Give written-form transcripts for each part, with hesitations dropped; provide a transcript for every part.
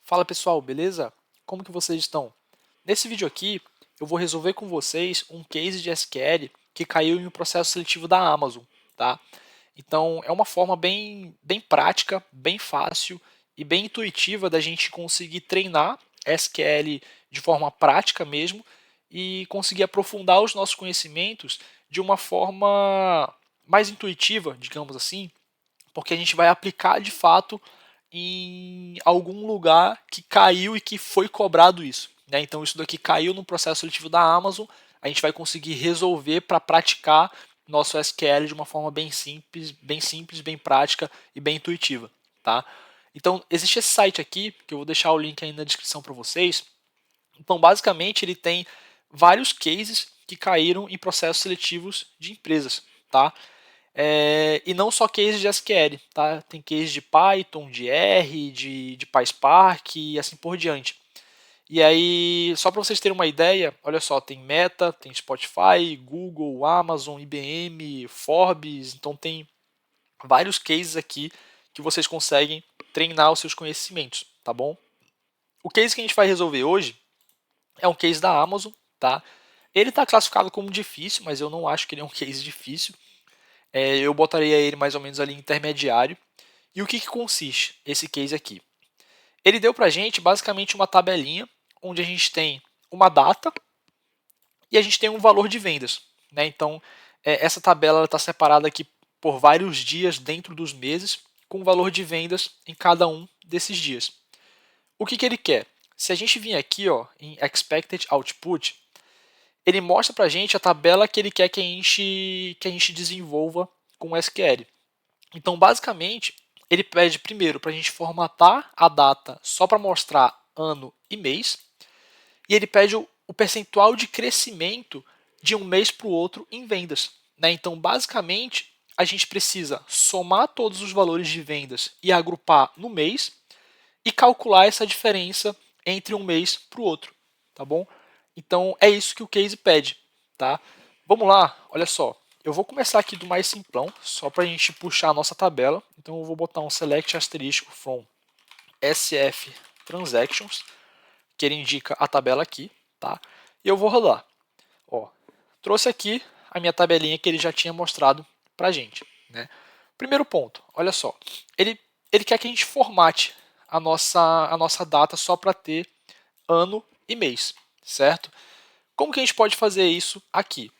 Fala pessoal, beleza? Como que vocês estão? Nesse vídeo aqui, eu vou resolver com vocês um case de SQL que caiu em um processo seletivo da Amazon, tá? Então, é uma forma bem prática, bem fácil e bem intuitiva da gente conseguir treinar SQL de forma prática mesmo e conseguir aprofundar os nossos conhecimentos de uma forma mais intuitiva, digamos assim, porque a gente vai aplicar de fato em algum lugar que caiu e que foi cobrado isso. Né? Então, isso daqui caiu no processo seletivo da Amazon, a gente vai conseguir resolver para praticar nosso SQL de uma forma simples, bem prática e bem intuitiva. Tá? Então, existe esse site aqui, que eu vou deixar o link aí na descrição para vocês. Então, basicamente, ele tem vários cases que caíram em processos seletivos de empresas. Tá? E não só case de SQL, tá? Tem case de Python, de R, de PySpark e assim por diante. E aí, só para vocês terem uma ideia, olha só, tem Meta, tem Spotify, Google, Amazon, IBM, Forbes, então tem vários cases aqui que vocês conseguem treinar os seus conhecimentos, tá bom? O case que a gente vai resolver hoje é um case da Amazon, tá? Ele está classificado como difícil, mas eu não acho que ele é um case difícil. Eu botaria ele mais ou menos ali intermediário. E o que consiste esse case aqui? Ele deu para a gente basicamente uma tabelinha onde a gente tem uma data e a gente tem um valor de vendas. Né? Então, essa tabela está separada aqui por vários dias dentro dos meses, com o valor de vendas em cada um desses dias. O que ele quer? Se a gente vir aqui em Expected Output, ele mostra para a gente a tabela que ele quer que a gente desenvolva com o SQL. Então, basicamente, ele pede primeiro para a gente formatar a data só para mostrar ano e mês, e ele pede o percentual de crescimento de um mês para o outro em vendas. Né? Então, basicamente, a gente precisa somar todos os valores de vendas e agrupar no mês e calcular essa diferença entre um mês para o outro. Tá bom? Então, é isso que o case pede. Tá? Vamos lá, olha só. Eu vou começar aqui do mais simplão, só para a gente puxar a nossa tabela. Então eu vou botar um select asterisco from SF transactions, que ele indica a tabela aqui, tá? E eu vou rodar. Ó, trouxe aqui a minha tabelinha que ele já tinha mostrado para a gente. Né? Primeiro ponto, olha só. Ele quer que a gente formate a nossa data só para ter ano e mês, certo? Como que a gente pode fazer isso aqui?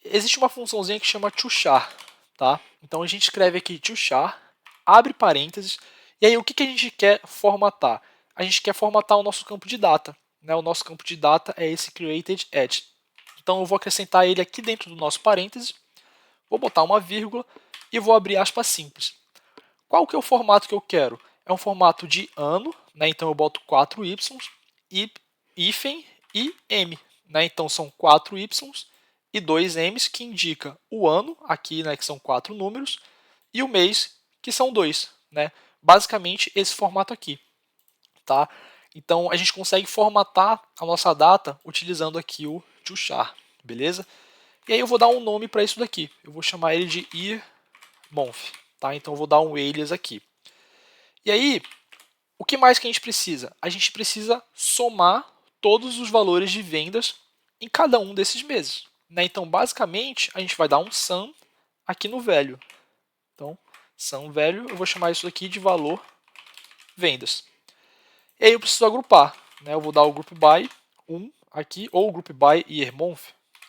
Existe uma funçãozinha que chama toChar, tá? Então a gente escreve aqui toChar, abre parênteses, e aí o que a gente quer formatar? A gente quer formatar o nosso campo de data. Né? O nosso campo de data é esse created at. Então eu vou acrescentar ele aqui dentro do nosso parênteses, vou botar uma vírgula e vou abrir aspas simples. Qual que é o formato que eu quero? É um formato de ano, né? Então eu boto 4y, hífen e m. Né? Então são 4y e 2 m's, que indica o ano, aqui, né, que são 4 números, e o mês, que são 2. Né? Basicamente esse formato aqui. Tá? Então a gente consegue formatar a nossa data utilizando aqui o toChar, beleza? E aí eu vou dar um nome para isso daqui. Eu vou chamar ele de year month. Tá? Então eu vou dar um alias aqui. E aí, o que mais que a gente precisa? A gente precisa somar todos os valores de vendas em cada um desses meses. Né? Então, basicamente, a gente vai dar um sum aqui no velho. Então, sum velho, eu vou chamar isso aqui de valor vendas. E aí eu preciso agrupar. Né? Eu vou dar o group by 1 aqui, ou o group by year month,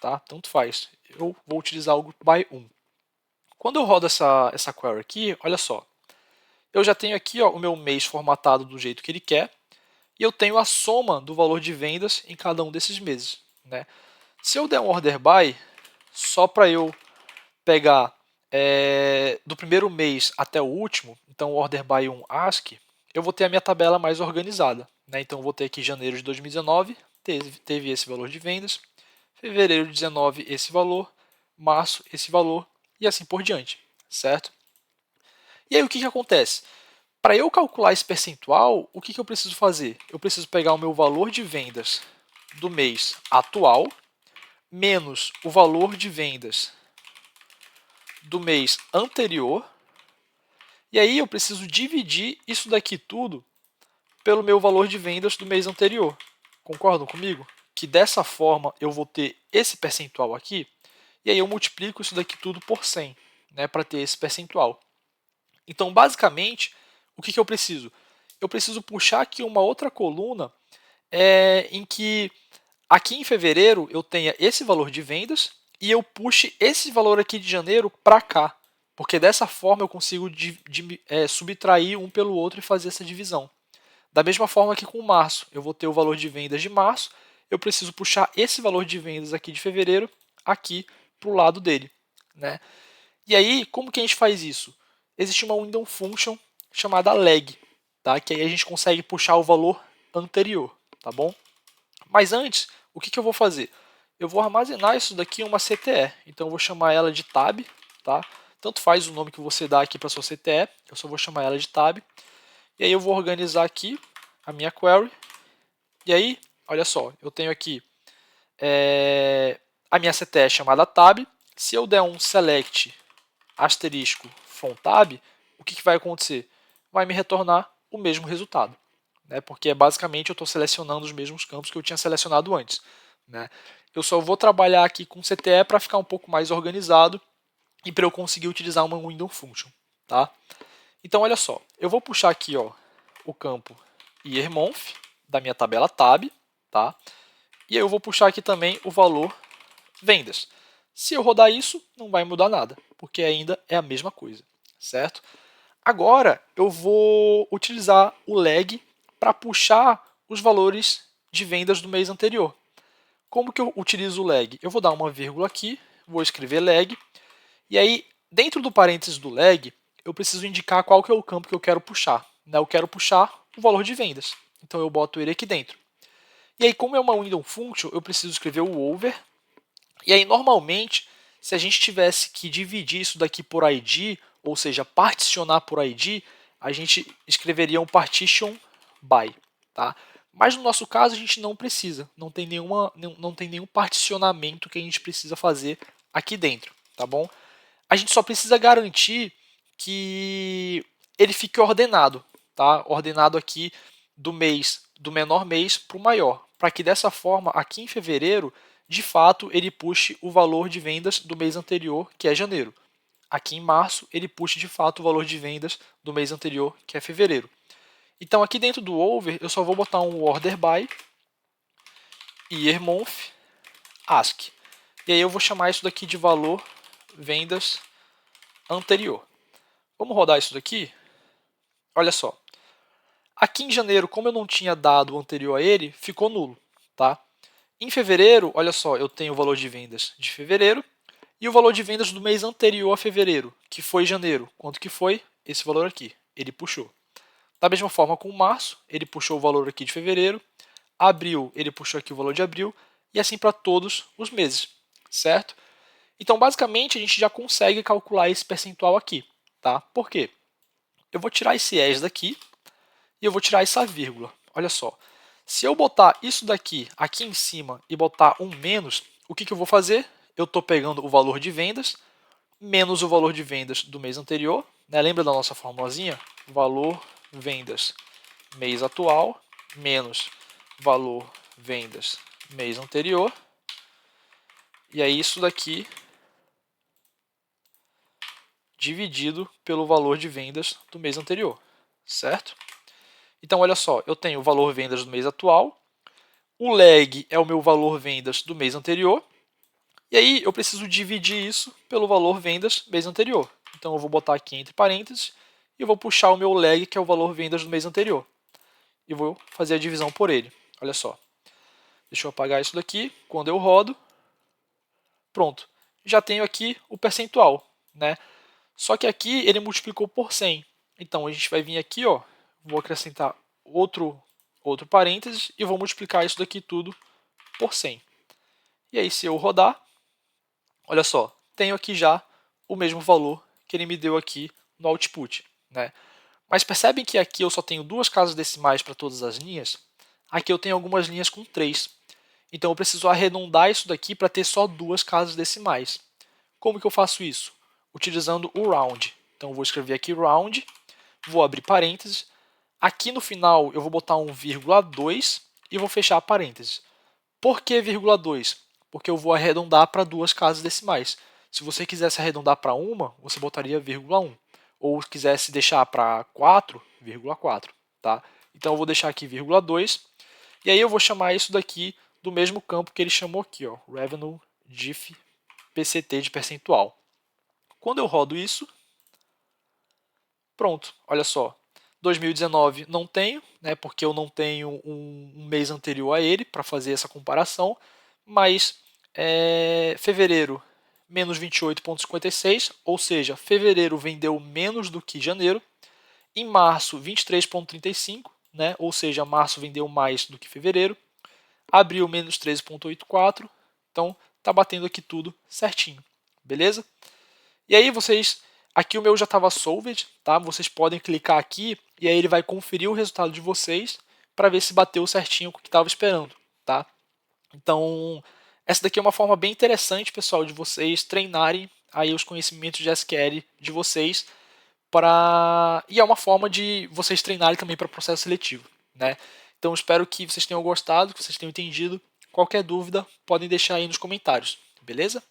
tá? Tanto faz. Eu vou utilizar o group by 1. Quando eu rodo essa query aqui, olha só. Eu já tenho aqui o meu mês formatado do jeito que ele quer, e eu tenho a soma do valor de vendas em cada um desses meses. Né? Se eu der um order by, só para eu pegar do primeiro mês até o último, então order by 1 ASCII, eu vou ter a minha tabela mais organizada. Né? Então eu vou ter aqui janeiro de 2019, teve esse valor de vendas, fevereiro de 19 esse valor, março esse valor e assim por diante, certo? E aí o que acontece? Para eu calcular esse percentual, o que eu preciso fazer? Eu preciso pegar o meu valor de vendas do mês atual, menos o valor de vendas do mês anterior, e aí eu preciso dividir isso daqui tudo pelo meu valor de vendas do mês anterior. Concordam comigo? Que dessa forma eu vou ter esse percentual aqui, e aí eu multiplico isso daqui tudo por 100, né, para ter esse percentual. Então, basicamente, o que eu preciso? Eu preciso puxar aqui uma outra coluna em que aqui em fevereiro eu tenha esse valor de vendas e eu puxe esse valor aqui de janeiro para cá, porque dessa forma eu consigo subtrair um pelo outro e fazer essa divisão. Da mesma forma que com março, eu vou ter o valor de vendas de março, eu preciso puxar esse valor de vendas aqui de fevereiro aqui para o lado dele, né? E aí, como que a gente faz isso? Existe uma window function chamada lag, tá? Que aí a gente consegue puxar o valor anterior, tá bom? Mas antes, o que eu vou fazer? Eu vou armazenar isso daqui em uma CTE, então eu vou chamar ela de tab, tá? Tanto faz o nome que você dá aqui para sua CTE, eu só vou chamar ela de tab. E aí eu vou organizar aqui a minha query. E aí, olha só, eu tenho aqui a minha CTE chamada tab. Se eu der um select asterisco from tab, o que vai acontecer? Vai me retornar o mesmo resultado, né? Porque basicamente eu estou selecionando os mesmos campos que eu tinha selecionado antes, né? Eu só vou trabalhar aqui com CTE para ficar um pouco mais organizado e para eu conseguir utilizar uma window function, tá? Então olha só, eu vou puxar aqui, ó, o campo yearmonth da minha tabela tab, tá? E eu vou puxar aqui também o valor vendas. Se eu rodar isso, não vai mudar nada, porque ainda é a mesma coisa, certo? Agora eu vou utilizar o lag para puxar os valores de vendas do mês anterior. Como que eu utilizo o lag? Eu vou dar uma vírgula aqui, vou escrever lag, e aí dentro do parênteses do lag, eu preciso indicar qual que é o campo que eu quero puxar, né? Eu quero puxar o valor de vendas, então eu boto ele aqui dentro. E aí, como é uma window function, eu preciso escrever o over. E aí, normalmente, se a gente tivesse que dividir isso daqui por ID, ou seja, particionar por ID, a gente escreveria um partition by, tá? Mas no nosso caso a gente não precisa, não tem nenhum particionamento que a gente precisa fazer aqui dentro, tá bom? A gente só precisa garantir que ele fique ordenado, tá? Ordenado aqui do menor mês para o maior, para que dessa forma, aqui em fevereiro, de fato, ele puxe o valor de vendas do mês anterior, que é janeiro. Aqui em março, ele puxe de fato o valor de vendas do mês anterior, que é fevereiro. Então, aqui dentro do over, eu só vou botar um order by year month ask. E aí eu vou chamar isso daqui de valor vendas anterior. Vamos rodar isso daqui? Olha só. Aqui em janeiro, como eu não tinha dado o anterior a ele, ficou nulo, tá? Em fevereiro, olha só, eu tenho o valor de vendas de fevereiro e o valor de vendas do mês anterior a fevereiro, que foi janeiro. Quanto que foi? Esse valor aqui. Ele puxou. Da mesma forma com março, ele puxou o valor aqui de fevereiro. Abril, ele puxou aqui o valor de abril. E assim para todos os meses, certo? Então, basicamente, a gente já consegue calcular esse percentual aqui, tá? Por quê? Eu vou tirar esse as daqui e eu vou tirar essa vírgula. Olha só. Se eu botar isso daqui aqui em cima e botar um menos, o que eu vou fazer? Eu estou pegando o valor de vendas menos o valor de vendas do mês anterior. Né? Lembra da nossa formulazinha? Valor vendas mês atual menos valor vendas mês anterior. E aí isso daqui dividido pelo valor de vendas do mês anterior, certo? Então, olha só, eu tenho o valor vendas do mês atual, o lag é o meu valor vendas do mês anterior, e aí eu preciso dividir isso pelo valor vendas mês anterior. Então, eu vou botar aqui entre parênteses e eu vou puxar o meu lag, que é o valor vendas do mês anterior, e vou fazer a divisão por ele. Olha só, deixa eu apagar isso daqui, quando eu rodo, pronto, já tenho aqui o percentual, né? Só que aqui ele multiplicou por 100. Então a gente vai vir aqui, ó, vou acrescentar outro parênteses e vou multiplicar isso daqui tudo por 100. E aí se eu rodar, olha só, tenho aqui já o mesmo valor que ele me deu aqui no output, né? Mas percebem que aqui eu só tenho duas casas decimais para todas as linhas? Aqui eu tenho algumas linhas com 3. Então eu preciso arredondar isso daqui para ter só duas casas decimais. Como que eu faço isso? Utilizando o round. Então eu vou escrever aqui round, vou abrir parênteses, Aqui no final eu vou botar um 2 e vou fechar parênteses. Por que 2? Porque eu vou arredondar para duas casas decimais. Se você quisesse arredondar para uma, você botaria 1. Ou quisesse deixar para 4, 4. Tá? Então eu vou deixar aqui 2. E aí eu vou chamar isso daqui do mesmo campo que ele chamou aqui, ó, Revenue diff PCT de percentual. Quando eu rodo isso, pronto, olha só. 2019 não tenho, né, porque eu não tenho um mês anterior a ele para fazer essa comparação, mas fevereiro, menos 28,56, ou seja, fevereiro vendeu menos do que janeiro. Em março, 23,35, né, ou seja, março vendeu mais do que fevereiro. Abril, menos 13,84, então tá batendo aqui tudo certinho, beleza? E aí vocês, aqui o meu já estava solved, tá? Vocês podem clicar aqui e aí ele vai conferir o resultado de vocês para ver se bateu certinho com o que estava esperando, tá? Então, essa daqui é uma forma bem interessante, pessoal, de vocês treinarem aí os conhecimentos de SQL de vocês e é uma forma de vocês treinarem também para processo seletivo, né? Então, espero que vocês tenham gostado, que vocês tenham entendido. Qualquer dúvida, podem deixar aí nos comentários, beleza?